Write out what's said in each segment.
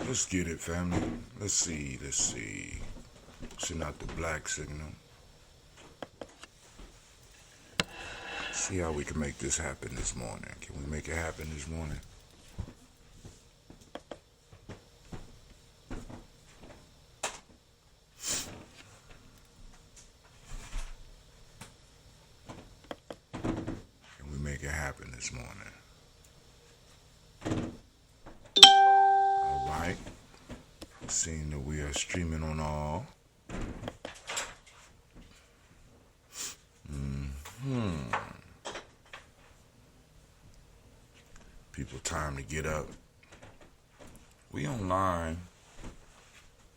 Let's get it, family. Let's see. Send out the black signal. See how we can make this happen this morning. Can we make it happen this morning? Can we make it happen this morning? Alright. Seeing that we are streaming on all. People time to get up. We online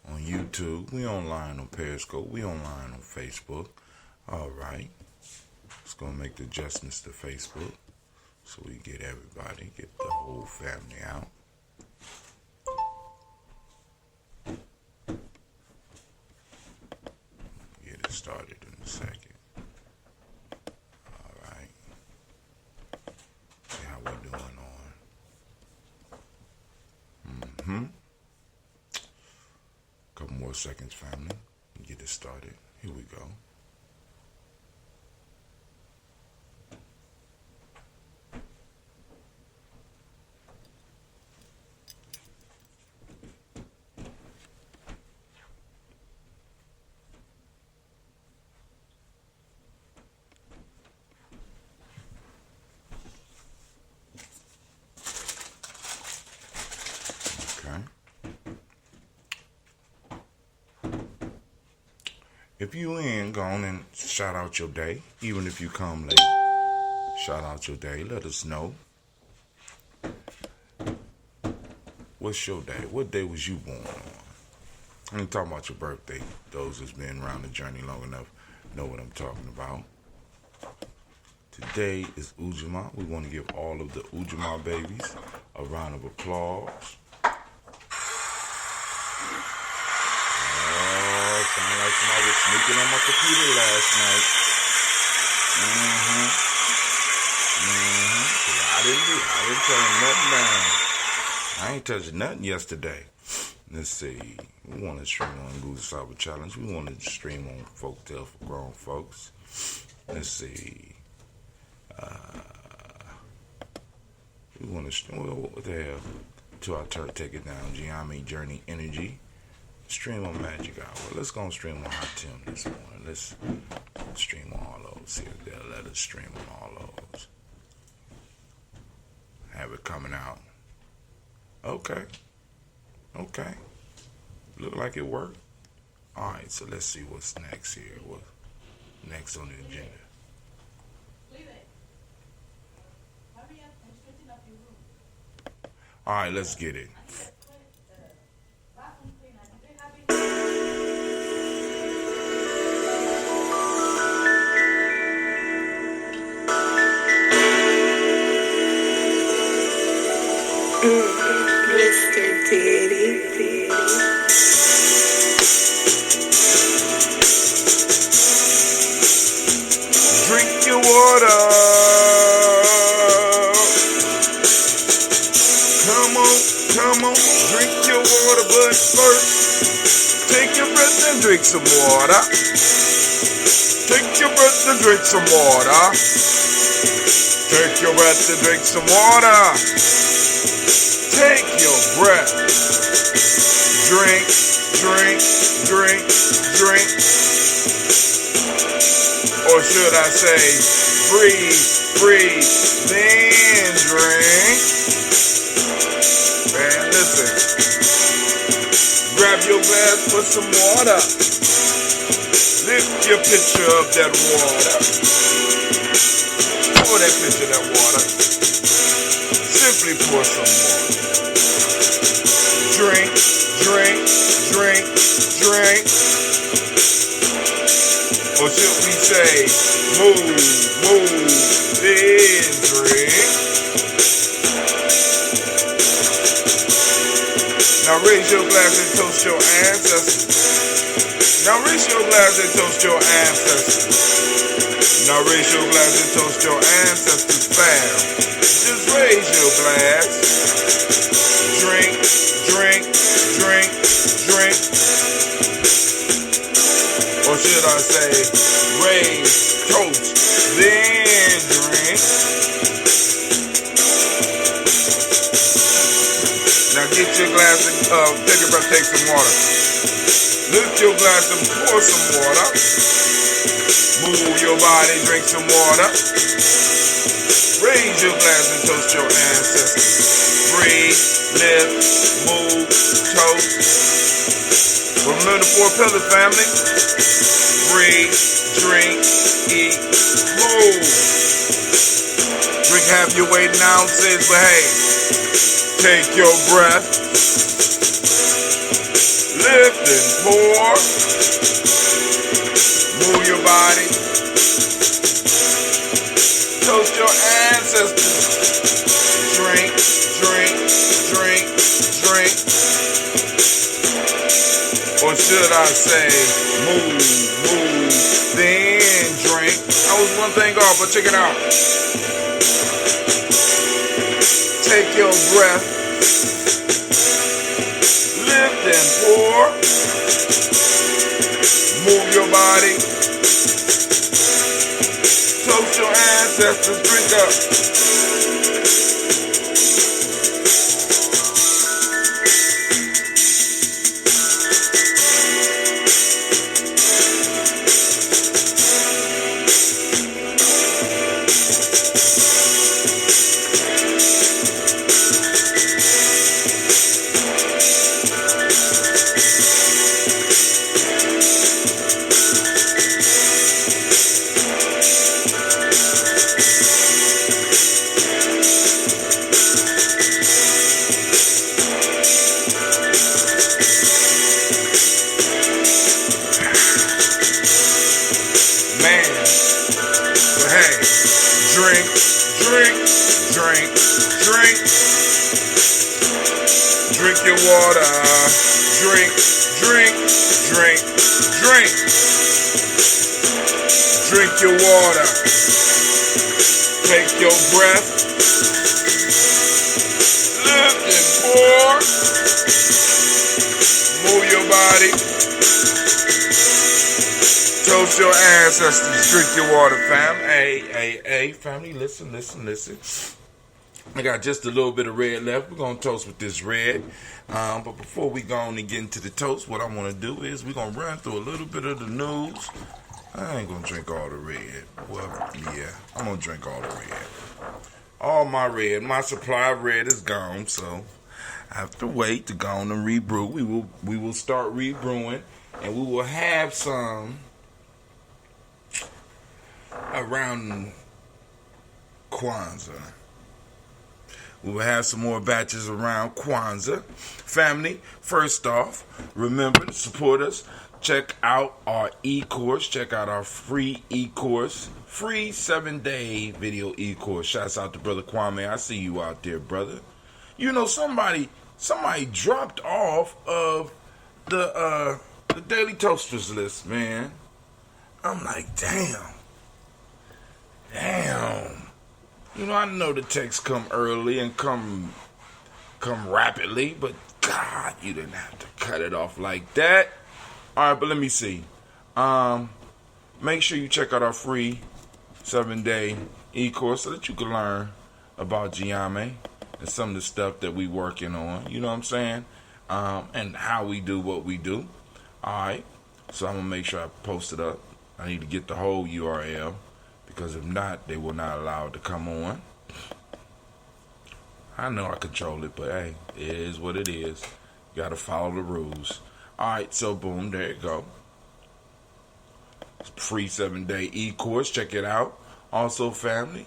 on YouTube. We online on Periscope. We online on Facebook. Alright. It's going to make the adjustments to Facebook so we get everybody, get the whole family out. Get it started in a second. Alright. See how we're doing on. Couple more seconds, family. Get it started. Here we go. If you in, go on and shout out your day. Even if you come late, shout out your day. Let us know. What's your day? What day was you born on? I ain't talking about your birthday. Those who's been around the journey long enough know what I'm talking about. Today is Ujamaa. We want to give all of the Ujamaa babies a round of applause. Sound like somebody was sneaking on my computer last night. I didn't turn nothing down. I ain't touching nothing yesterday. Let's see. We want to stream on Google Cyber Challenge. We want to stream on Folktale for Grown Folks. Let's see. We want to stream. What the hell? Till I take it down. Gye-Nyame Journey Energy. Stream on Magic Hour. Let's go and stream on Hot Tim this morning. Let's stream on all those. See if they'll let us stream on all those. Have it coming out. Okay. Look like it worked. Alright, so let's see what's next here. What's next on the agenda? Alright, let's get it. Mr. Diddy. Drink your water. Come on, drink your water, but first, take your breath and drink some water. Take your breath and drink some water. Take your breath and drink some water. Take your breath. Drink. Or should I say, breathe, then drink. Man, listen. Grab your glass, put some water. Lift your pitcher of that water. Pour that pitcher of that water. Simply pour some water. Drink. Or should we say, move, then drink. Now raise your glass and toast your ancestors. Now raise your glass and toast your ancestors, fam. Just raise your glass. Drink, drink, drink, drink. Or should I say, raise, toast, then drink. Now get your glass and take a breath, take some water. Lift your glass and pour some water. Move your body, drink some water. Raise your glass and toast your ancestors. Breathe, lift, move, toast. Remember the 4 pillars, family. Breathe, drink, eat, move. Drink half your weight in ounces, but hey, take your breath. Lift and pour. Move your body. Toast your ancestors. Drink, drink, drink, drink. Or should I say, move, move, then drink. That was one thing off, but check it out. Take your breath. Lift and pour. Move your body. Toast your ancestors. Drink up. Drink, drink, drink, drink. Drink your water. Drink, drink, drink, drink. Drink your water. Take your breath. Lift and pour. Move your body. Toast your ancestors. Drink your water, fam. Hey, family, listen. I got just a little bit of red left. We're going to toast with this red. But before we go on and get into the toast, what I want to do is we're going to run through a little bit of the news. I ain't going to drink all the red. Well, yeah, I'm going to drink all the red. All my red, my supply of red is gone, so I have to wait to go on and rebrew. We will start rebrewing, and we will have some around Kwanzaa. We will have some more batches around Kwanzaa. Family, first off, remember to support us. Check out our e-course. Check out our free e-course. Free 7-day video e-course. Shouts out to Brother Kwame. I see you out there, brother. You know, somebody dropped off of the Daily Toasters list, man. I'm like, damn. You know, I know the texts come early and come rapidly, but God, you didn't have to cut it off like that. All right, but let me see. Make sure you check out our free 7-day e-course so that you can learn about Gye-Nyame and some of the stuff that we working on. You know what I'm saying? And how we do what we do. All right. So I'm gonna make sure I post it up. I need to get the whole URL. Because if not, they will not allow it to come on. I know I control it, but hey, it is what it is. You gotta follow the rules. Alright, so boom, there you go. Free 7-day e-course, check it out. Also, family,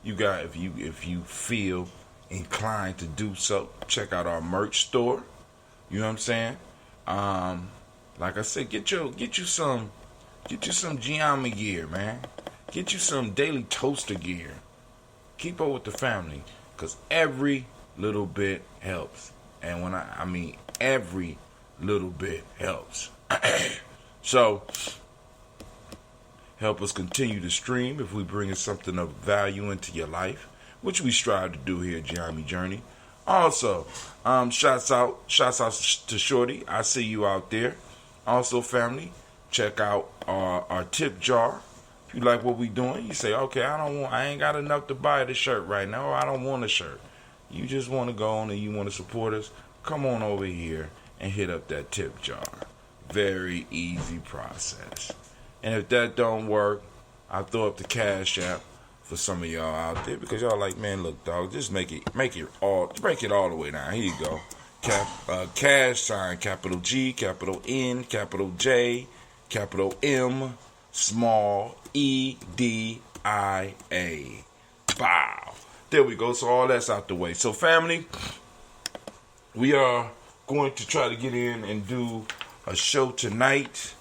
you got if you feel inclined to do so, check out our merch store. You know what I'm saying? Like I said, get you some Gye-Nyame gear, man. Get you some Daily Toaster gear. Keep up with the family, because every little bit helps. And when I mean every little bit helps. So, Help us continue to stream if we bring something of value into your life, which we strive to do here at Gye-Nyame Journey. Also, shouts out to Shorty. I see you out there. Also, family, check out our tip jar. If you like what we doing, you say, okay, I ain't got enough to buy the shirt right now, or I don't want a shirt. You just want to go on and you want to support us, come on over here and hit up that tip jar. Very easy process. And if that don't work, I'll throw up the Cash App for some of y'all out there, because y'all like, man, look, dog, just break it all the way down. Here you go. Cash sign, capital G, capital N, capital J, capital M, small EDIA. Bow. There we go. So all that's out the way. So family, we are going to try to get in and do a show tonight.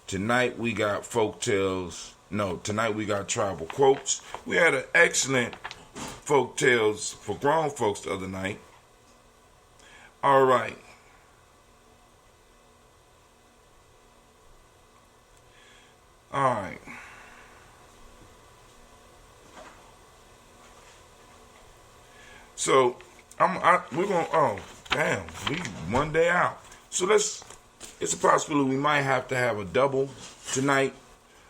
Tonight we got folktales. No, tonight we got tribal quotes. We had an excellent folktales for grown folks the other night. All right. All right. So we're gonna. We one day out. So it's a possibility we might have to have a double tonight.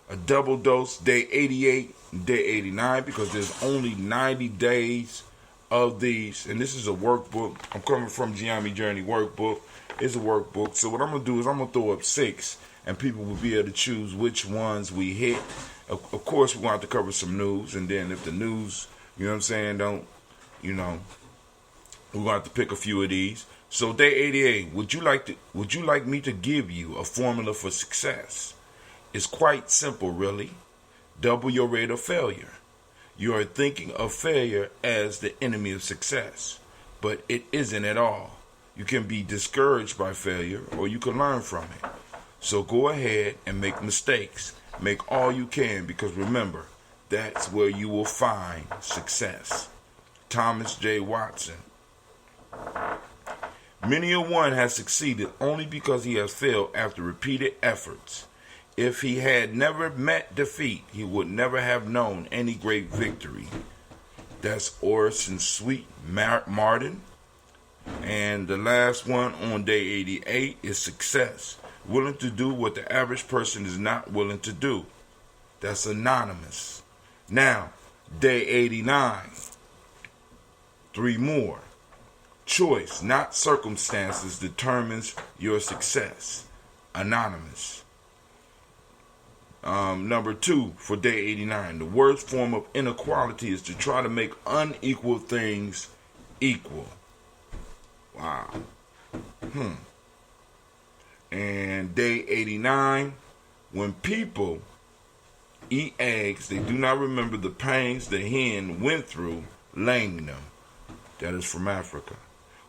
A double dose, day 88, day 89, because there's only 90 days of these. And this is a workbook. I'm coming from Gye-Nyame Journey workbook. It's a workbook. So what I'm going to do is I'm going to throw up 6, and people will be able to choose which ones we hit. Of course, we want to cover some news. And then if the news, you know what I'm saying, we're going to have to pick a few of these. So day 88, would you like me to give you a formula for success? It's quite simple, really. Double your rate of failure. You are thinking of failure as the enemy of success, but it isn't at all. You can be discouraged by failure, or you can learn from it. So go ahead and make mistakes. Make all you can, because remember, that's where you will find success. Thomas J. Watson. Many a one has succeeded only because he has failed after repeated efforts. If he had never met defeat, he would never have known any great victory. That's Orson Sweet Martin. And the last one on day 88 is success. Willing to do what the average person is not willing to do. That's Anonymous. Now, day 89. 3 more. Choice, not circumstances, determines your success. Anonymous. Number 2 for day 89. The worst form of inequality is to try to make unequal things equal. Wow. And day 89. When people eat eggs, they do not remember the pains the hen went through laying them. That is from Africa.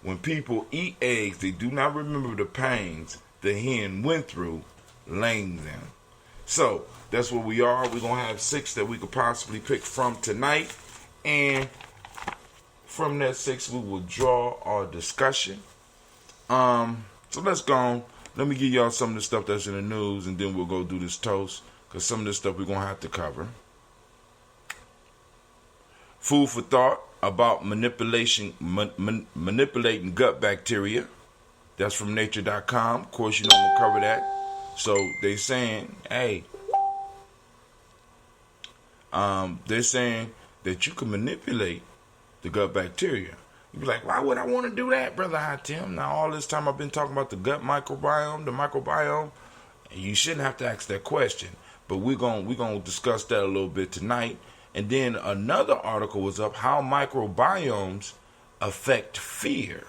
When people eat eggs, they do not remember the pains the hen went through laying them. So, that's where we are. We're going to have 6 that we could possibly pick from tonight. And from that 6, we will draw our discussion. So let's go on. Let me give y'all some of the stuff that's in the news, and then we'll go do this toast, because some of this stuff we're going to have to cover. Food for thought about manipulating gut bacteria. That's from nature.com. Of course, you know I'm going to cover that. So they're saying, they're saying that you can manipulate the gut bacteria. You be like, why would I want to do that, Brother Hatim? Now, all this time I've been talking about the gut microbiome, and you shouldn't have to ask that question. But we're gonna discuss that a little bit tonight. And then another article was up, how microbiomes affect fear.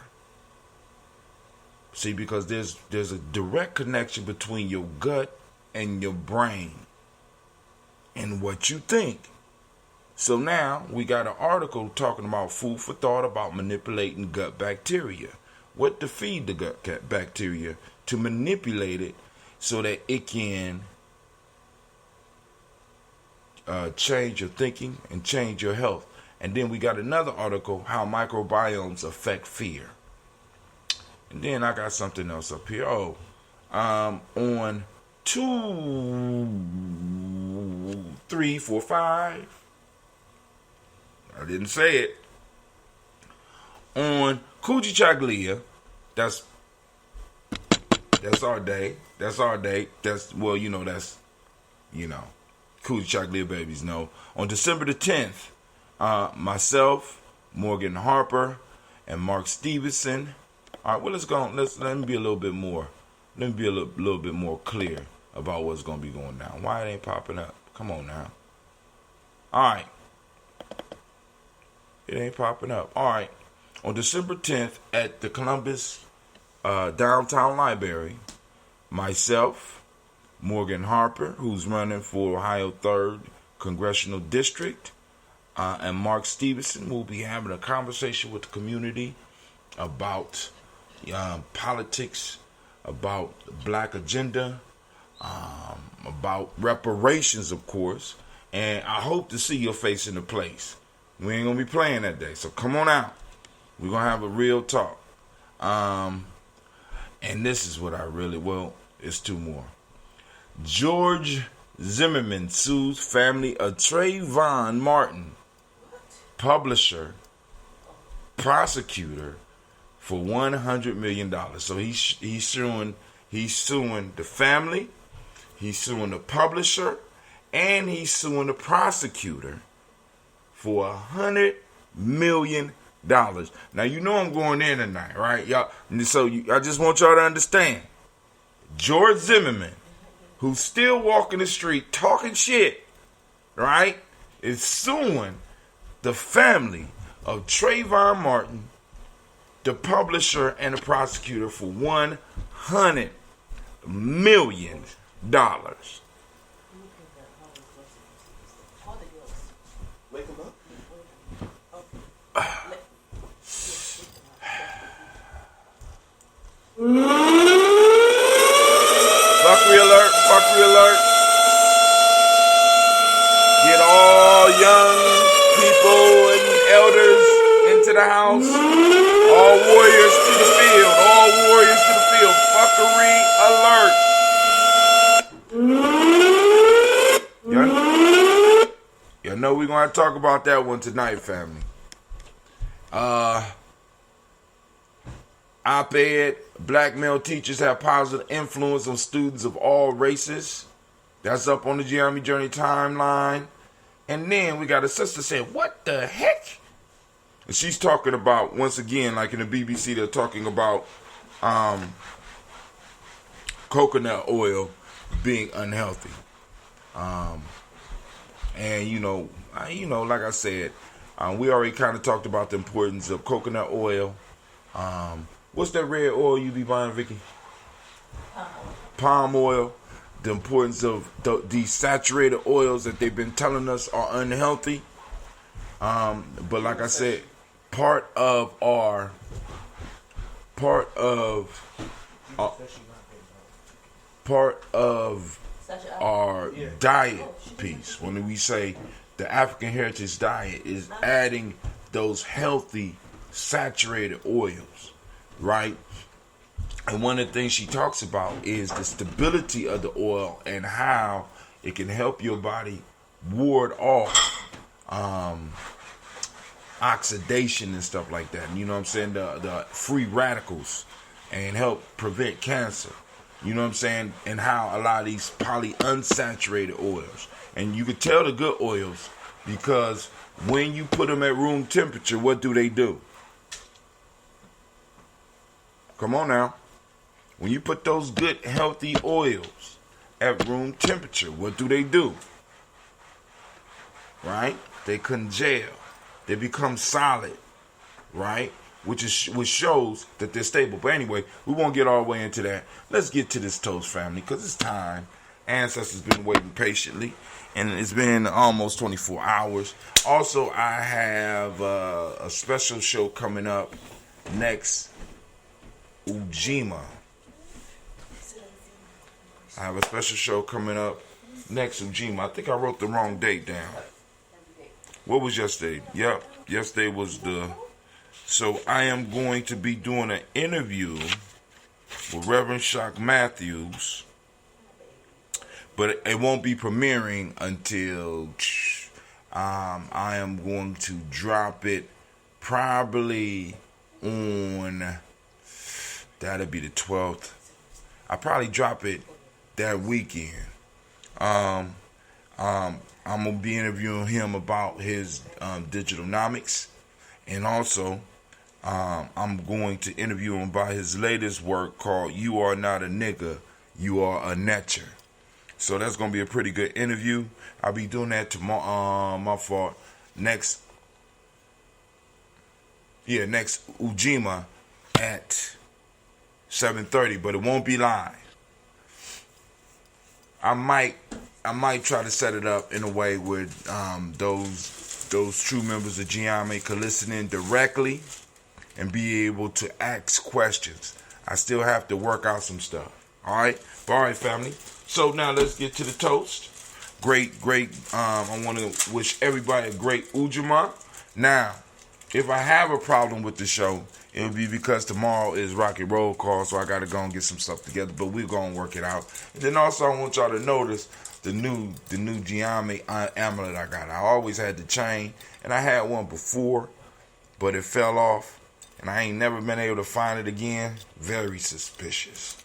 See, because there's a direct connection between your gut and your brain and what you think. So now we got an article talking about food for thought about manipulating gut bacteria. What to feed the gut bacteria to manipulate it so that it can change your thinking and change your health. And then we got another article, how microbiomes affect fear. And then I got something else up here. On 2, 3, 4, 5. I didn't say it. On Gye-Nyame, that's our day. That's our day. That's Gye-Nyame babies know. On December the 10th, myself, Morgan Harper, and Mark Stevenson. All right, well, let me be a little bit more. Let me be a little bit more clear about what's gonna be going down. Why it ain't popping up? Come on now. All right, it ain't popping up. All right, on December 10th at the Columbus Downtown Library, myself, Morgan Harper, who's running for Ohio 3rd Congressional District, and Mark Stevenson will be having a conversation with the community about politics, about the black agenda, about reparations, of course. And I hope to see your face in the place. We ain't going to be playing that day, so come on out. We're going to have a real talk. And this is what it's two more. George Zimmerman sues family of Trayvon Martin, publisher, prosecutor, for $100 million. So he's suing the family, he's suing the publisher, and he's suing the prosecutor for $100 million. Now you know I'm going in tonight, right, y'all? So I just want y'all to understand. George Zimmerman, who's still walking the street talking shit, right, is suing the family of Trayvon Martin, the publisher and the prosecutor, for $100 million. Wake him up. Fuckery alert, fuckery alert. Get all young people and elders into the house. All warriors to the field. All warriors to the field. Fuckery alert. Y'all know we're going to talk about that one tonight, family. Op-ed, black male teachers have positive influence on students of all races. That's up on the Gye-Nyame Journey timeline. And then we got a sister saying, what the heck? And she's talking about, once again, like in the BBC, they're talking about coconut oil being unhealthy. And like I said, we already kind of talked about the importance of coconut oil. What's that red oil you be buying, Vicky? Palm oil. The importance of these saturated oils that they've been telling us are unhealthy. But like I said, part of our diet piece, when we say the African heritage diet, is adding those healthy saturated oils, right? And one of the things she talks about is the stability of the oil and how it can help your body ward off oxidation and stuff like that. You know what I'm saying? The free radicals, and help prevent cancer. You know what I'm saying? And how a lot of these polyunsaturated oils. And you can tell the good oils because when you put them at room temperature, what do? Come on now. When you put those good, healthy oils at room temperature, what do? Right? They congeal. They become solid. Right? Which shows that they're stable. But anyway, we won't get all the way into that. Let's get to this toast, family, because it's time. Ancestors been waiting patiently, and it's been almost 24 hours. Also, I have a special show coming up next, Ujamaa. I have a special show coming up next, Ujamaa. I think I wrote the wrong date down. What was yesterday? Yep, yesterday was the... So I am going to be doing an interview with Reverend Shock Matthews but it won't be premiering until I am going to drop it probably on, that'll be the 12th. I'll probably drop it that weekend. I'm gonna be interviewing him about his Digitalnomics, and also I'm going to interview him about his latest work called "You Are Not a Nigga, You Are a Netcher." So that's gonna be a pretty good interview. I'll be doing that tomorrow. Next Ujamaa at 7:30, but it won't be live. I might try to set it up in a way where those true members of Gye-Nyame can listen in directly and be able to ask questions. I still have to work out some stuff. All right, family. So now let's get to the toast. Great. I want to wish everybody a great Ujamaa. Now, if I have a problem with the show, it'll be because tomorrow is Rock and Roll Call, so I got to go and get some stuff together. But we're going to work it out. And then also I want y'all to notice the new Gye-Nyame amulet I got. I always had the chain, and I had one before, but it fell off, and I ain't never been able to find it again. Very suspicious.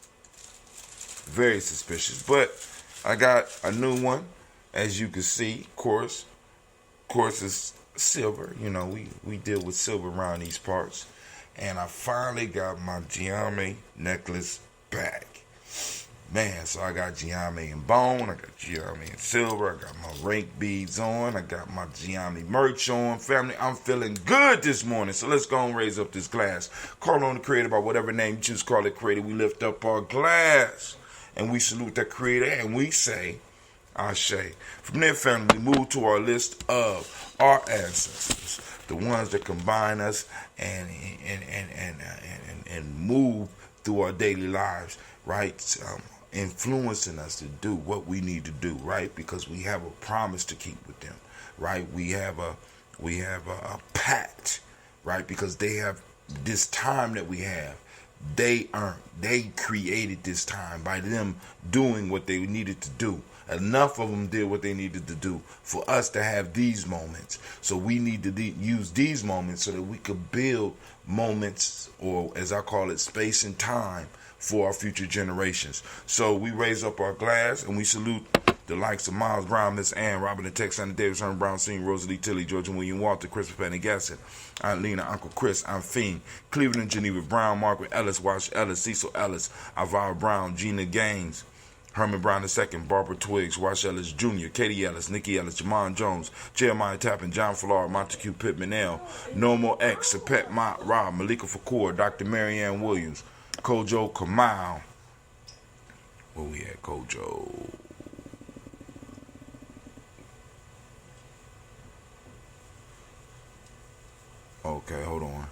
Very suspicious. But I got a new one, as you can see. Of course, it's silver. You know, we deal with silver around these parts. And I finally got my Gye-Nyame necklace back. Man, so I got Gye-Nyame in bone, I got Gye-Nyame in silver, I got my rake beads on, I got my Gye-Nyame merch on. Family, I'm feeling good this morning, so let's go and raise up this glass. Call on the Creator by whatever name you choose to call it Creator. We lift up our glass, and we salute that Creator, and we say, Ashe. From there, family, we move to our list of our ancestors, the ones that combine us and move through our daily lives, right? Influencing us to do what we need to do, right? Because we have a promise to keep with them, right? We have a pact, right? Because they have this time that we have. They created this time by them doing what they needed to do. Enough of them did what they needed to do for us to have these moments. So we need to use these moments so that we could build moments, or as I call it, space and time for our future generations. So we raise up our glass and we salute the likes of Miles Brown, Miss Ann, Robin the Tex, Sandra Davis, Herman Brown, Senior, Rosalie Tilly, George and William Walter, Christopher Penny Gasson, Aunt Lena, Uncle Chris, Aunt Fiend, Cleveland and Geneva Brown, Margaret Ellis, Wash Ellis, Cecil Ellis, Alvara Brown, Gina Gaines, Herman Brown II, Barbara Twiggs, Wash Ellis Jr., Katie Ellis, Nikki Ellis, Jamon Jones, Jeremiah Tappan, John Flora, Montague Pittman L, Normal X, Sapet Mott Rob, Malika Fakour, Dr. Marianne Williams, Kojo Kamau. Where we at, Kojo? Okay, hold on.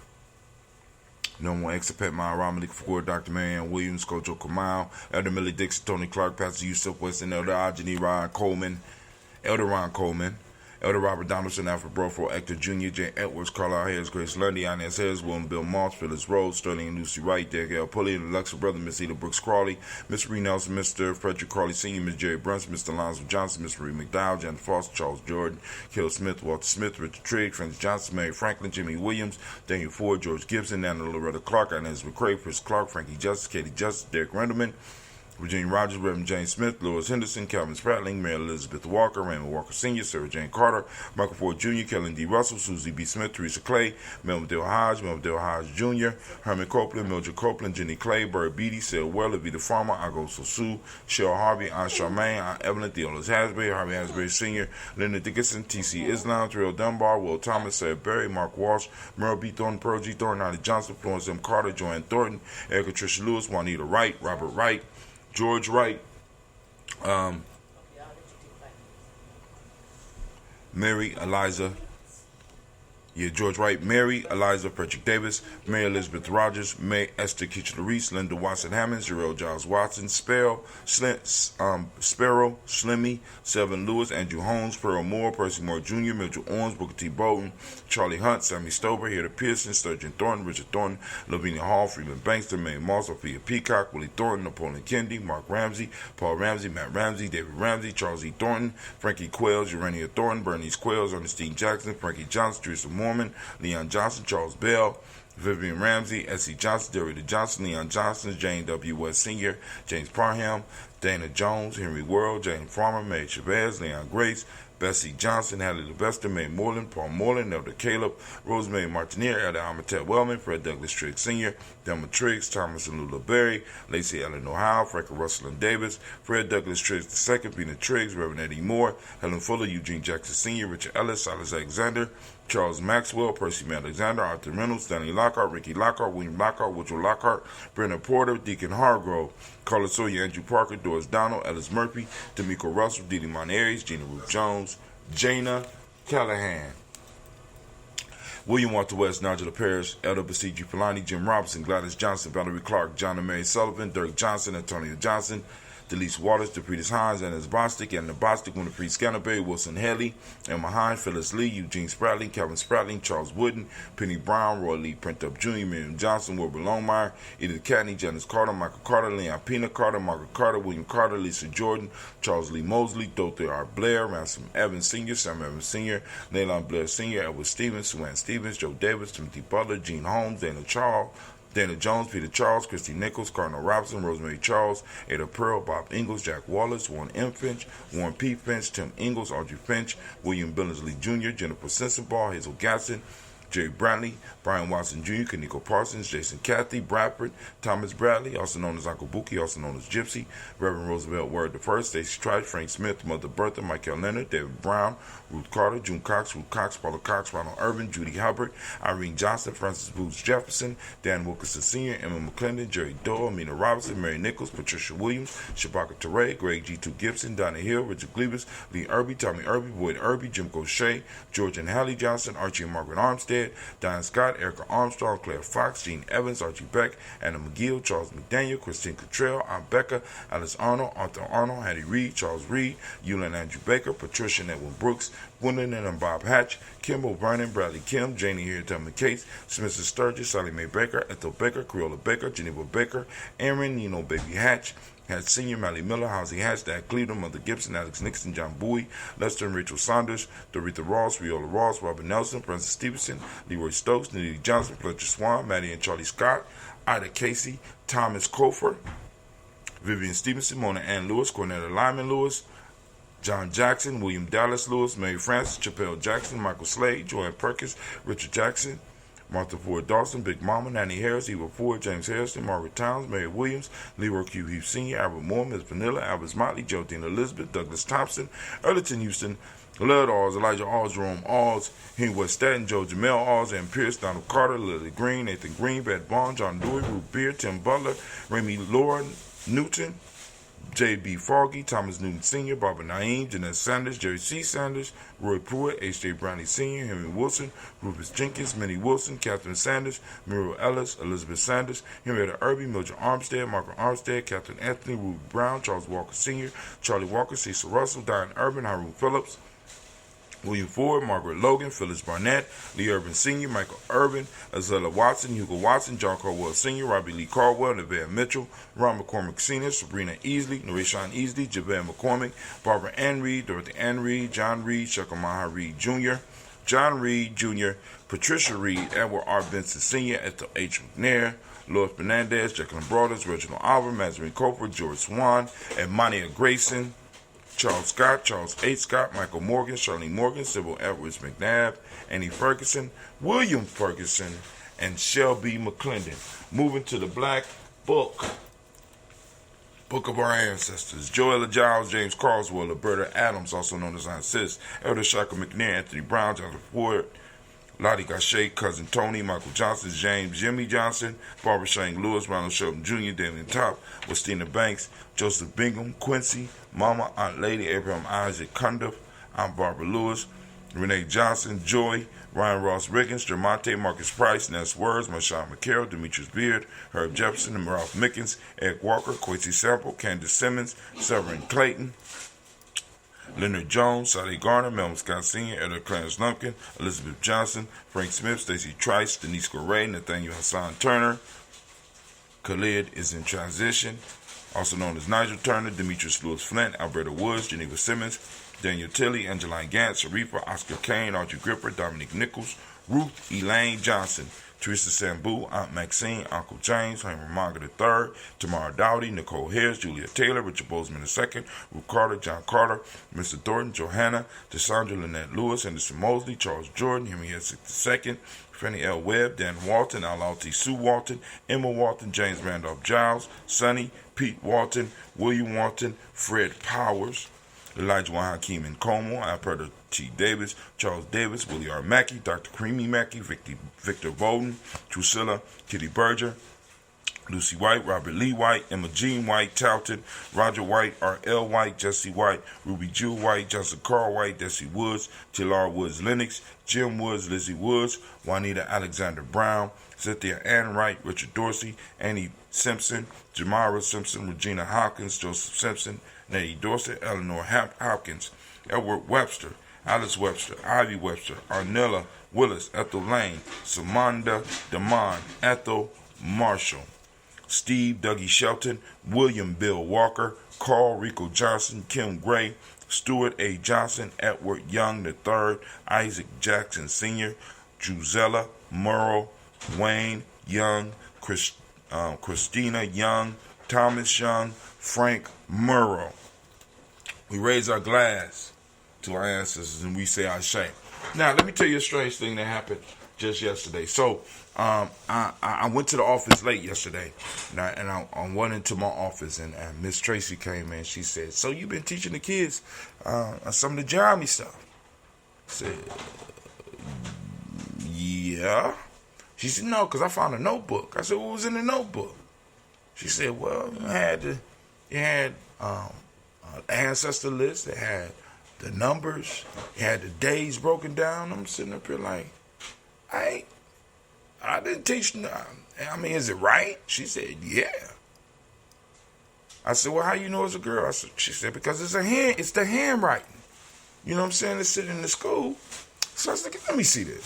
No more Exapet, Maya Ramalik for Dr. Marianne Williams, Kojo Kamau, Elder Millie Dixon, Tony Clark, Pastor Yusuf Weston, Elder Ajani Ron Coleman, Elder Ron Coleman, Elder Robert Donaldson, Alfred Brofro, Hector Jr., Jane Edwards, Carlisle Harris, Grace Lundy, Inez Harris, William Bill Moss, Phyllis Rose, Sterling and Lucy Wright, Derek L. Pulley, and Alexa Brother, Miss Eda Brooks Crawley, Miss Marie Nelson, Mr. Frederick Crawley Sr., Miss Jerry Brunson, Mr. Alonzo Johnson, Miss Marie McDowell, Janet Foster, Charles Jordan, Kill Smith, Walter Smith, Richard Trigg, Francis Johnson, Mary Franklin, Jimmy Williams, Daniel Ford, George Gibson, Nana Loretta Clark, Inez McCrae, Chris Clark, Frankie Justice, Katie Justice, Derek Renderman, Virginia Rogers, Reverend James Smith, Lewis Henderson, Calvin Spratling, Mary Elizabeth Walker, Raymond Walker Sr., Sarah Jane Carter, Michael Ford Jr., Kellen D. Russell, Susie B. Smith, Teresa Clay, Melvin Dale Hodge Jr., Herman Copeland, Mildred Copeland, Jenny Clay, Bird Beatty, Sarah Weller, Vita Farmer, Ago Sosu, Cheryl Harvey, Aunt Charmaine, Aunt Evelyn, Theolis Hasbury, Harvey Hasbury Sr., Linda Dickinson, T.C. Islam, Terrell Dunbar, Will Thomas, Sarah Berry, Mark Walsh, Merle B. Thornton, Pearl G. Thornton, Nolly Johnson, Florence M. Carter, Joanne Thornton, Erica Tricia Lewis, Juanita Wright, Robert Wright, George Wright, Mary Eliza George Wright, Mary Eliza Patrick Davis, Mary Elizabeth Rogers, May Esther Kitchener Reese, Linda Watson Hammond, Jarrell Giles Watson, Sparrow, Slimmy, Selvin Lewis, Andrew Holmes, Pearl Moore, Percy Moore Jr., Mitchell Owens, Booker T. Bolton, Charlie Hunt, Sammy Stover, Hilda Pearson, Sturgeon Thornton, Richard Thornton, Lavinia Hall, Freeman Banks, Mae Moss, Sophia Peacock, Willie Thornton, Napoleon Kennedy, Mark Ramsey, Paul Ramsey, Matt Ramsey, David Ramsey, Charles E. Thornton, Frankie Quells, Urania Thornton, Bernice Quells, Ernestine Jackson, Frankie Johnson, Teresa Mormon, Leon Johnson, Charles Bell, Vivian Ramsey, S.C. Johnson, Derrida Johnson, Leon Johnson, Jane W. West Sr., James Parham, Dana Jones, Henry Worrell, Jane Farmer, Mae Chavez, Leon Grace, Bessie Johnson, Hallie Levester, Mae Moreland, Paul Moreland, Elder Caleb, Rosemary Martineer, Elder Amatet Wellman, Fred Douglas Triggs Sr., Delma Triggs, Thomas and Lula Berry, Lacey Eleanor Howe, Franklin Russell and Davis, Fred Douglas Triggs II, Pina Triggs, Reverend Eddie Moore, Helen Fuller, Eugene Jackson Sr., Richard Ellis, Silas Alexander, Charles Maxwell, Percy Alexander, Arthur Reynolds, Stanley Lockhart, Ricky Lockhart, William Lockhart, Woodrow Lockhart, Brenda Porter, Deacon Hargrove, Carla Sawyer, Andrew Parker, Doris Donald, Ellis Murphy, D'Amico Russell, Didi Monares, Gina Ruth Jones, Jana Callahan, William Walter West, Nigel Parrish, Elder Basiji Polani, Jim Robinson, Gladys Johnson, Valerie Clark, John and Mary Sullivan, Dirk Johnson, Antonio Johnson, Delise Waters, DePretis Hines, Anna Bostic, Anna Bostic, Winifred Scanterbury, Wilson Haley, Emma Hines, Phyllis Lee, Eugene Spratling, Calvin Spratling, Charles Wooden, Penny Brown, Roy Lee Printup Jr., Miriam Johnson, Wilbur Longmire, Edith Catney, Janice Carter, Michael Carter, Leon Pina Carter, Margaret Carter, William Carter, Lisa Jordan, Charles Lee Mosley, Dotha R. Blair, Ransom Evans Sr., Sam Evans Sr., Leilon Blair Sr., Edward Stevens, Sue Stevens, Joe Davis, Timothy Butler, Gene Holmes, Dana Jones, Peter Charles, Christy Nichols, Cardinal Robinson, Rosemary Charles, Ada Pearl, Bob Ingalls, Jack Wallace, Warren M. Finch, Warren P. Finch, Tim Ingalls, Audrey Finch, William Billingsley Jr., Jennifer Sensenbaugh, Hazel Gatson, Jerry Bradley, Brian Watson Jr., Kaniko Parsons, Jason Cathy, Bradford, Thomas Bradley, also known as Uncle Buki, also known as Gypsy, Reverend Roosevelt Word I, Stacey Trice, Frank Smith, Mother Bertha, Michael Leonard, David Brown, Ruth Carter, June Cox, Ruth Cox, Paula Cox, Ronald Irvin, Judy Hubbard, Irene Johnson, Francis Booth Jefferson, Dan Wilkinson Sr., Emma McClendon, Jerry Doyle, Amina Robinson, Mary Nichols, Patricia Williams, Shabaka Teray, Greg G2 Gibson, Donna Hill, Richard Glebus, Lee Irby, Tommy Irby, Boyd Irby, Jim Gaucher, George and Hallie Johnson, Archie and Margaret Armstead, Diane Scott, Erica Armstrong, Claire Fox, Gene Evans, Archie Beck, Anna McGill, Charles McDaniel, Christine Cottrell, Aunt Becca, Alice Arnold, Arthur Arnold, Hattie Reed, Charles Reed, Eulin Andrew Baker, Patricia and Edwin Brooks, Gwendolyn and Bob Hatch, Kimbo Vernon, Bradley Kim, Janie here, Thelma Cates, Smith Sturgis, Sally Mae Baker, Ethel Baker, Creola Baker, Geneva Baker, Aaron, Nino Baby Hatch, Hatch Sr., Mally Miller, Housie Hatch, Dad Cleveland, Mother Gibson, Alex Nixon, John Bowie, Lester and Rachel Saunders, Doretha Ross, Viola Ross, Robert Nelson, Francis Stevenson, Leroy Stokes, Nidhi Johnson, Fletcher Swan, Maddie and Charlie Scott, Ida Casey, Thomas Kofer, Vivian Stevenson, Mona Ann Lewis, Cornetta Lyman Lewis, John Jackson, William Dallas Lewis, Mary Francis, Chappelle Jackson, Michael Slade, Joanne Perkins, Richard Jackson, Martha Ford Dawson, Big Mama, Nanny Harris, Eva Ford, James Harrison, Margaret Towns, Mary Williams, Leroy Q. Hughes Sr., Albert Moore, Miss Vanilla, Albert Motley, Geraldine Elizabeth, Douglas Thompson, Erlington Houston, Lud Alls, Elijah Alls, Jerome Alls, Henry West Staten, Joe Jamel Alls, Ann Pierce, Donald Carter, Lily Green, Nathan Green, Beth Bond, John Dewey, Ruth Beard, Tim Butler, Remy Laura Newton, J.B. Foggy, Thomas Newton Sr., Barbara Naeem, Jeanette Sanders, Jerry C. Sanders, Roy Pruitt, H.J. Brownlee Sr., Henry Wilson, Rufus Jenkins, Minnie Wilson, Catherine Sanders, Muriel Ellis, Elizabeth Sanders, Henrietta Irby, Mildred Armstead, Margaret Armstead, Catherine Anthony, Ruby Brown, Charles Walker Sr., Charlie Walker, Cecil Russell, Diane Urban, Haroon Phillips, William Ford, Margaret Logan, Phyllis Barnett, Lee Urban Sr., Michael Urban, Azella Watson, Hugo Watson, John Caldwell Sr., Robbie Lee Caldwell, Nevada Mitchell, Ron McCormick Sr., Sabrina Easley, Norishon Easley, Javed McCormick, Barbara Ann Reed, Dorothy Ann Reed, John Reed, Shekamaha Reed Jr., John Reed Jr., Patricia Reed, Edward R. Benson Sr., Ethel H. McNair, Lois Fernandez, Jacqueline Broaders, Reginald Oliver, Mazarin Cofer, George Swan, and Monia Grayson, Charles Scott, Charles H. Scott, Michael Morgan, Charlene Morgan, Sybil Edwards McNabb, Annie Ferguson, William Ferguson, and Shelby McClendon. Moving to the Black Book. Book of Our Ancestors. Joella Giles, James Carswell, Roberta Adams, also known as Aunt Sis, Elder Shaka McNair, Anthony Brown, Jonathan Ford, Lottie Gachet, Cousin Tony, Michael Johnson, James Jimmy Johnson, Barbara Shane Lewis, Ronald Shelton Jr., Damian Top, Westina Banks, Joseph Bingham, Quincy, Mama, Aunt Lady, Abraham Isaac Cundiff, Aunt Barbara Lewis, Renee Johnson, Joy, Ryan Ross Riggins, Jermonte, Marcus Price, Ness Words, Marshawn McCarroll, Demetrius Beard, Herb Jefferson, and Ralph Mickens, Ed Walker, Quincy Sample, Candace Simmons, Severin Clayton, Leonard Jones, Sade Garner, Melvin Scott Sr., Edward Clarence Lumpkin, Elizabeth Johnson, Frank Smith, Stacey Trice, Denise Correa, Nathaniel Hassan Turner. Khalid is in transition, also known as Nigel Turner, Demetrius Lewis Flint, Alberta Woods, Geneva Simmons, Daniel Tilley, Angeline Gantz, Sharifa, Oscar Kane, Audrey Gripper, Dominique Nichols, Ruth Elaine Johnson, Teresa Sambu, Aunt Maxine, Uncle James, Henry Margaret III, Tamara Dowdy, Nicole Harris, Julia Taylor, Richard Bozeman II, Ruth Carter, John Carter, Mr. Thornton, Johanna, Desandra Lynette Lewis, Anderson Mosley, Charles Jordan, Henry Essex II, Fannie L. Webb, Dan Walton, Alalti Sue Walton, Emma Walton, James Randolph Giles, Sonny, Pete Walton, William Walton, Fred Powers, Elijah Juan Hakeem Nkomo, Alberta T. Davis, Charles Davis, Willie R. Mackey, Dr. Creamy Mackey, Victor Bowden, Drusilla, Kitty Berger, Lucy White, Robert Lee White, Emma Jean White, Touted, Roger White, R.L. White, Jesse White, Ruby Jewel White, Johnson Carl White, Desi Woods, Tilar Woods Lennox, Jim Woods, Lizzie Woods, Juanita Alexander Brown, Cynthia Ann Wright, Richard Dorsey, Annie Simpson, Jamara Simpson, Regina Hopkins, Joseph Simpson, Nettie Dorset, Eleanor Hopkins, Edward Webster, Alice Webster, Ivy Webster, Arnella Willis, Ethel Lane, Samanda Damon, Ethel Marshall, Steve Dougie Shelton, William Bill Walker, Carl Rico Johnson, Kim Gray, Stuart A. Johnson, Edward Young III, Isaac Jackson Sr., Drusella Murrow, Wayne Young, Christina Young, Thomas Young, Frank Murrow. We raise our glass to our ancestors and we say our shame. Now, let me tell you a strange thing that happened just yesterday. So, I went to the office late yesterday, and I went into my office, and Miss Tracy came in. She said, "So you've been teaching the kids some of the Gye-Nyame stuff?" I said, "Yeah." She said, "No, because I found a notebook." I said, "What was in the notebook?" She said, "Well, you had ancestor list. It had the numbers. It had the days broken down." I'm sitting up here like, I didn't teach. I mean, is it right? She said, "Yeah." I said, "Well, how you know it's a girl?" She said, "Because it's the handwriting. You know what I'm saying? It's sitting in the school." So I was like, "Let me see this."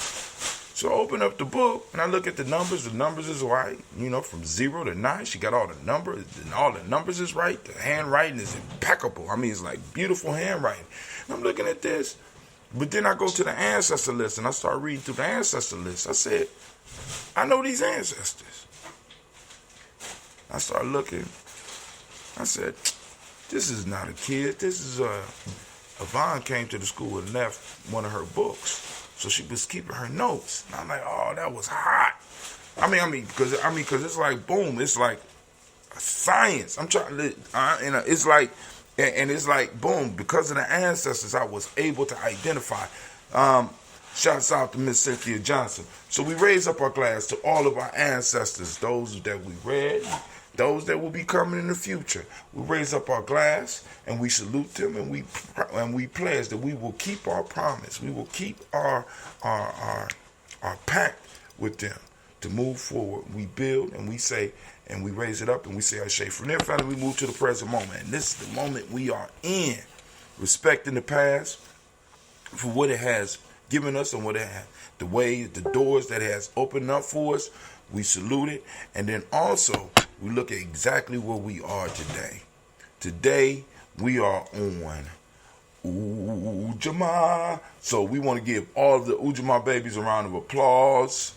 So I open up the book and I look at the numbers. The numbers is right. You know, from 0 to 9, she got all the numbers, and all the numbers is right. The handwriting is impeccable. I mean, it's like beautiful handwriting. And I'm looking at this, but then I go to the ancestor list and I start reading through the ancestor list. I said, "I know these ancestors." I started looking. I said, "This is not a kid. This is Yvonne came to the school and left one of her books, so she was keeping her notes." And I'm like, "Oh, that was hot." I mean, because it's like boom. It's like science. I'm trying to, and it's like, and it's like boom. Because of the ancestors, I was able to identify. Shouts out to Miss Cynthia Johnson. So we raise up our glass to all of our ancestors, those that we read, those that will be coming in the future. We raise up our glass and we salute them, and we pledge that we will keep our promise. We will keep our pact with them to move forward. We build and we say, and we raise it up and we say our shade. From there, finally, we move to the present moment. And this is the moment we are in, respecting the past for what it has given us and what it has, the doors that it has opened up for us. We salute it, and then also we look at exactly where we are today. Today we are on Ujamaa. So we want to give all of the Ujamaa babies a round of applause.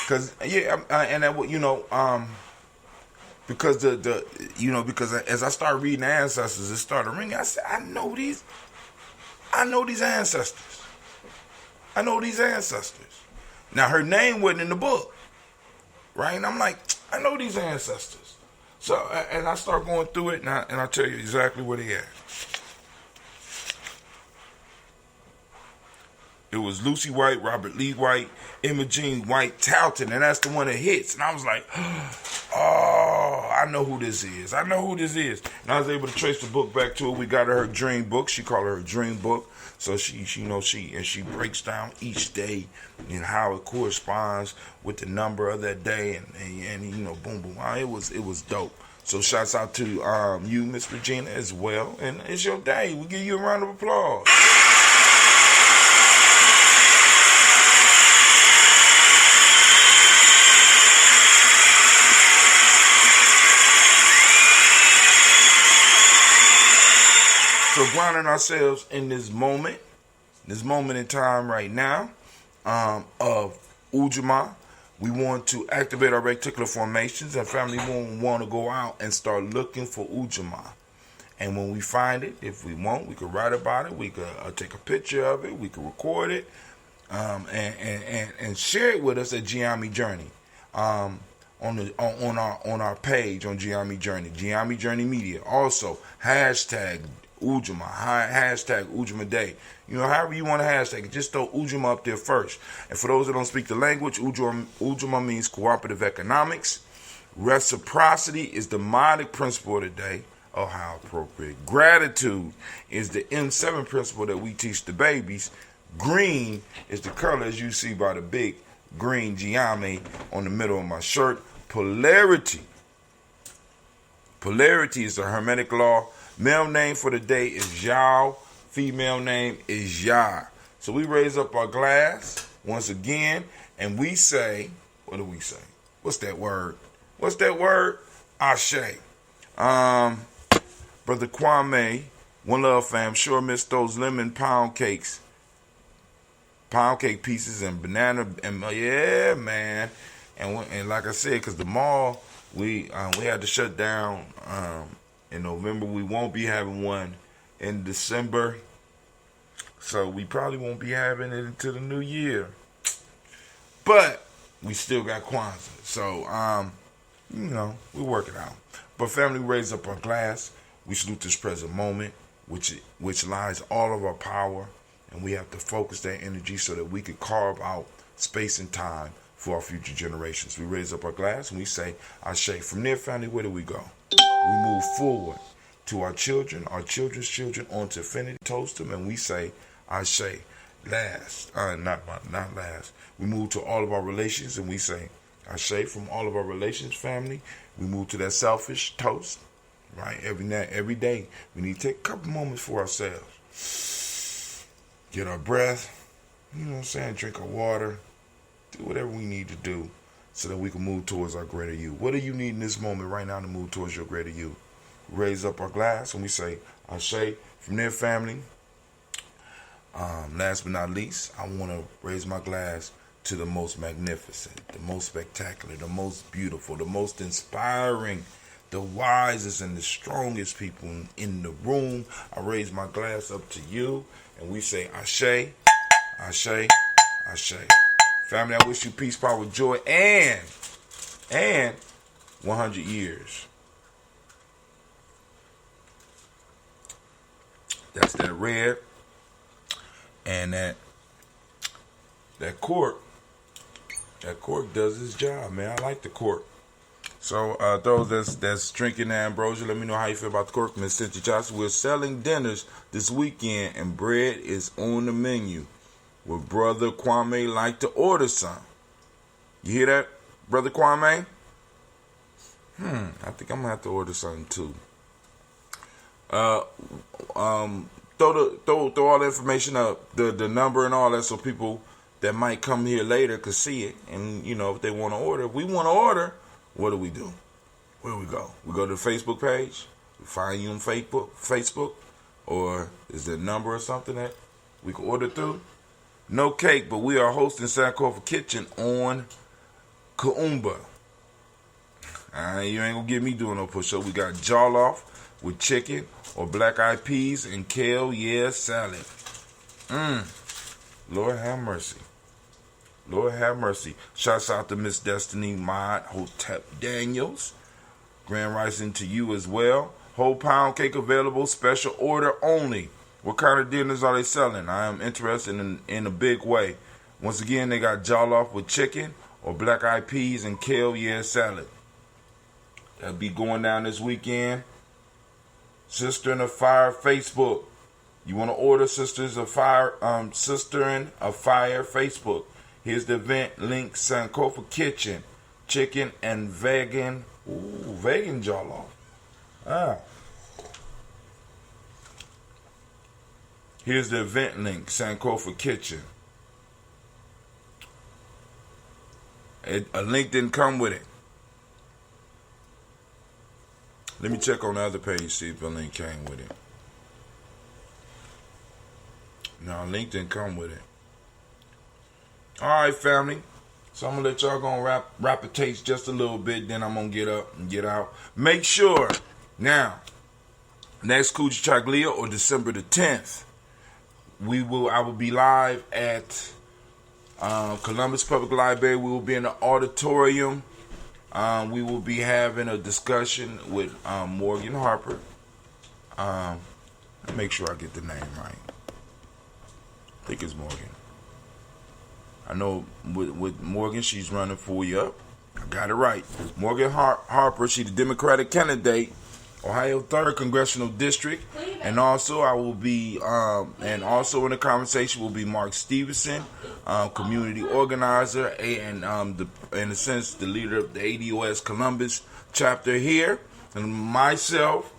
Because because as I started reading the ancestors, it started ringing. I said, I know these ancestors. I know these ancestors. Now her name wasn't in the book, right? And I'm like, I know these ancestors. So and I start going through it, and I tell you exactly where they at. It was Lucy White, Robert Lee White, Imogene White, Talton, and that's the one that hits. And I was like, oh, I know who this is. I know who this is. And I was able to trace the book back to her. We got her dream book. She called her dream book. So she breaks down each day and how it corresponds with the number of that day, and boom boom. It was dope. So shouts out to you, Miss Regina, as well. And it's your day. We give you a round of applause. So grounding ourselves in this moment in time right now of Ujamaa, we want to activate our reticular formations, and family won't want to go out and start looking for Ujamaa. And when we find it, if we want, we could write about it, we could take a picture of it, we could record it, and share it with us at Gye-Nyame Journey. On our page on Gye-Nyame Journey, Gye-Nyame Journey Media. Also, hashtag Ujamaa, hashtag Ujamaa Day. However you want to hashtag it, just throw Ujamaa up there first. And for those that don't speak the language, Ujamaa means cooperative economics. Reciprocity is the modic principle of the day. Oh, how appropriate. Gratitude is the M7 principle that we teach the babies. Green is the color, as you see by the big green Gye-Nyame on the middle of my shirt. Polarity is the Hermetic law. Male name for the day is Yao. Female name is Ya. So we raise up our glass once again, and we say, what do we say? What's that word? Ashe. Brother Kwame, one love fam, sure missed those lemon pound cake pieces and banana, and yeah, man. And like I said, because the mall, we had to shut down in November. We won't be having one in December, so we probably won't be having it until the new year. But we still got Kwanzaa, so we work it out. But family, raise up our glass. We salute this present moment, which lies all of our power, and we have to focus that energy so that we can carve out space and time for our future generations. We raise up our glass and we say, Ashe. From there, family, where do we go? We move forward to our children, our children's children, on to infinity, toast them, and we say, Ashe. Not last. We move to all of our relations and we say, Ashe. From all of our relations, family, we move to that selfish toast, right? Every day, we need to take a couple moments for ourselves. Get our breath, drink our water, do whatever we need to do so that we can move towards our greater you. What do you need in this moment right now to move towards your greater you? Raise up our glass and we say, Ashe. From there, family, last but not least, I want to raise my glass to the most magnificent, the most spectacular, the most beautiful, the most inspiring, the wisest and the strongest people in the room. I raise my glass up to you and we say, Ashe, Ashe, Ashe. Family, I wish you peace, power, joy, and 100 years. That's that red. And that cork does its job, man. I like the cork. So those that's drinking the ambrosia, let me know how you feel about the cork. Miss Cynthia Johnson, we're selling dinners this weekend, and bread is on the menu. Would Brother Kwame like to order some? You hear that, Brother Kwame? I think I'm gonna have to order something too. Throw all the information up, the number and all that, so people that might come here later could see it. And if they want to order, if we want to order, what do we do? Where do we go? We go to the Facebook page. We find you on Facebook, or is there a number or something that we can order through? No cake, but we are hosting Sankofa Kitchen on Kaumba. You ain't gonna get me doing no push-up. We got jollof with chicken or black-eyed peas and kale, salad. Lord have mercy. Lord have mercy. Shouts out to Miss Destiny Mod Hotep Daniels. Grand rising to you as well. Whole pound cake available, special order only. What kind of dinners are they selling? I am interested in a big way. Once again, they got jollof with chicken or black eyed peas and kale salad. That'll be going down this weekend. Sister in a Fire Facebook. You want to order Sisters of Fire, Sister in a Fire Facebook. Here's the event link: Sankofa Kitchen, chicken and vegan jollof. Here's the event link: Sankofa Kitchen. A link didn't come with it. Let me check on the other page, see if a link came with it. No, link didn't come with it. Alright, family. So I'm going to let y'all go and wrap the taste just a little bit. Then I'm going to get up and get out. Make sure, now, next Coochie Chaglia or December the 10th, I will be live at Columbus Public Library. We will be in the auditorium. We will be having a discussion with Morgan Harper. Make sure I get the name right. I think it's Morgan. I know with Morgan, she's running for you up. I got it right. Morgan Harper, she's the Democratic candidate, Ohio 3rd Congressional District. And also I will be, and also in the conversation will be Mark Stevenson, community organizer, and in a sense, the leader of the ADOS Columbus chapter here. And myself,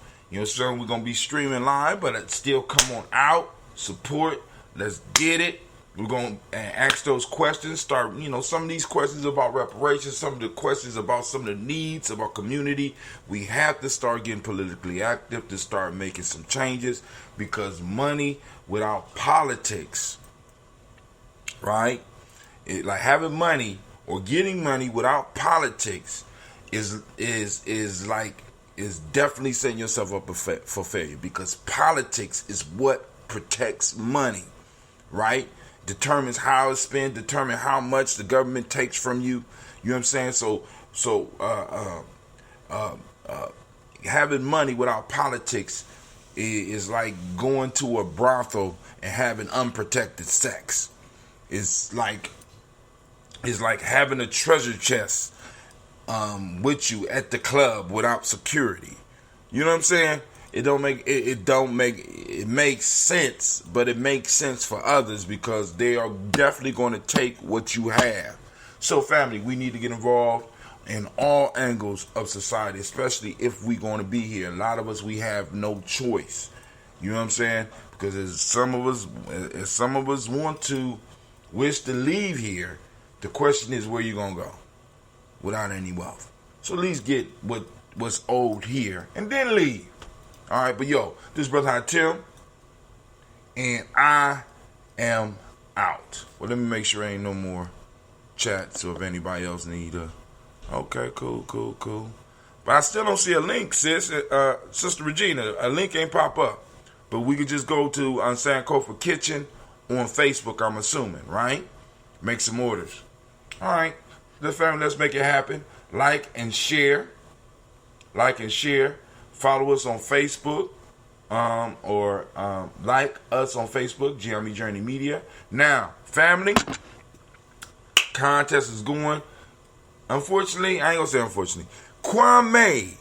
so we're going to be streaming live, but still come on out, support, let's get it. We're going to ask those questions, start, some of these questions about reparations, some of the questions about some of the needs of our community. We have to start getting politically active to start making some changes, because money without politics, right? Like having money or getting money without politics is definitely setting yourself up for failure, because politics is what protects money, right? Determines how it's spent, determine how much the government takes from you. You know what I'm saying? So having money without politics is like going to a brothel and having unprotected sex. It's like having a treasure chest with you at the club without security. You know what I'm saying? It makes sense, but it makes sense for others, because they are definitely going to take what you have. So family, we need to get involved in all angles of society, especially if we're going to be here. A lot of us, we have no choice. You know what I'm saying? Because as some of us want to wish to leave here, the question is where you going to go without any wealth. So at least get what's owed here and then leave. All right, but this is Brother High Tim, and I am out. Well, let me make sure there ain't no more chats, so if anybody else need okay, cool. But I still don't see a link, sis. Sister Regina, a link ain't pop up. But we could just go to Sankofa Kitchen on Facebook, I'm assuming, right? Make some orders. All right, let's make it happen. Like and share. Follow us on Facebook, or like us on Facebook, Gye-Nyame Journey Media. Now, family, contest is going. Unfortunately, I ain't gonna say unfortunately, Kwame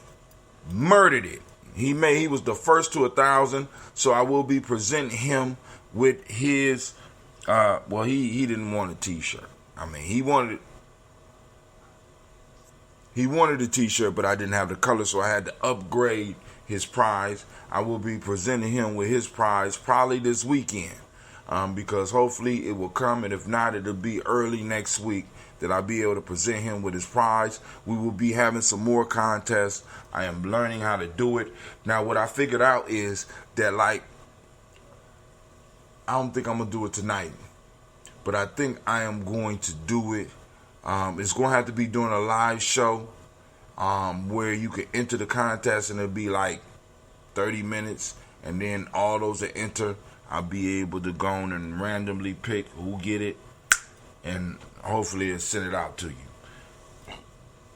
murdered it. He was the first to 1,000, so I will be presenting him with his. He didn't want a T-shirt. I mean, he wanted a T-shirt, but I didn't have the color, so I had to upgrade his prize. I will be presenting him with his prize probably this weekend, because hopefully it will come, and if not, it'll be early next week that I'll be able to present him with his prize. We will be having some more contests. I am learning how to do it. Now, what I figured out is that, I don't think I'm going to do it tonight, but I think I am going to do it. It's going to have to be during a live show, where you can enter the contest, and it'll be like 30 minutes. And then all those that enter, I'll be able to go on and randomly pick who get it, and hopefully it'll send it out to you.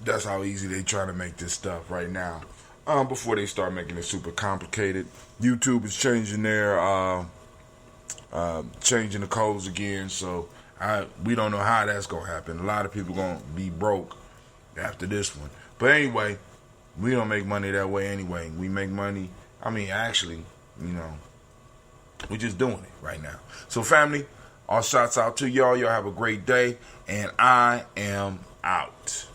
That's how easy they try to make this stuff right now. before they start making it super complicated. YouTube is changing their changing the codes again, so we don't know how that's gonna happen. A lot of people gonna be broke after this one. But anyway, we don't make money that way anyway. We make money. I mean, actually, we're just doing it right now. So, family, all shouts out to y'all. Y'all have a great day, and I am out.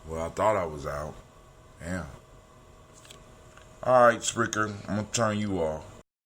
Well, I thought I was out. Damn. Alright, Spricker, I'm gonna turn you off.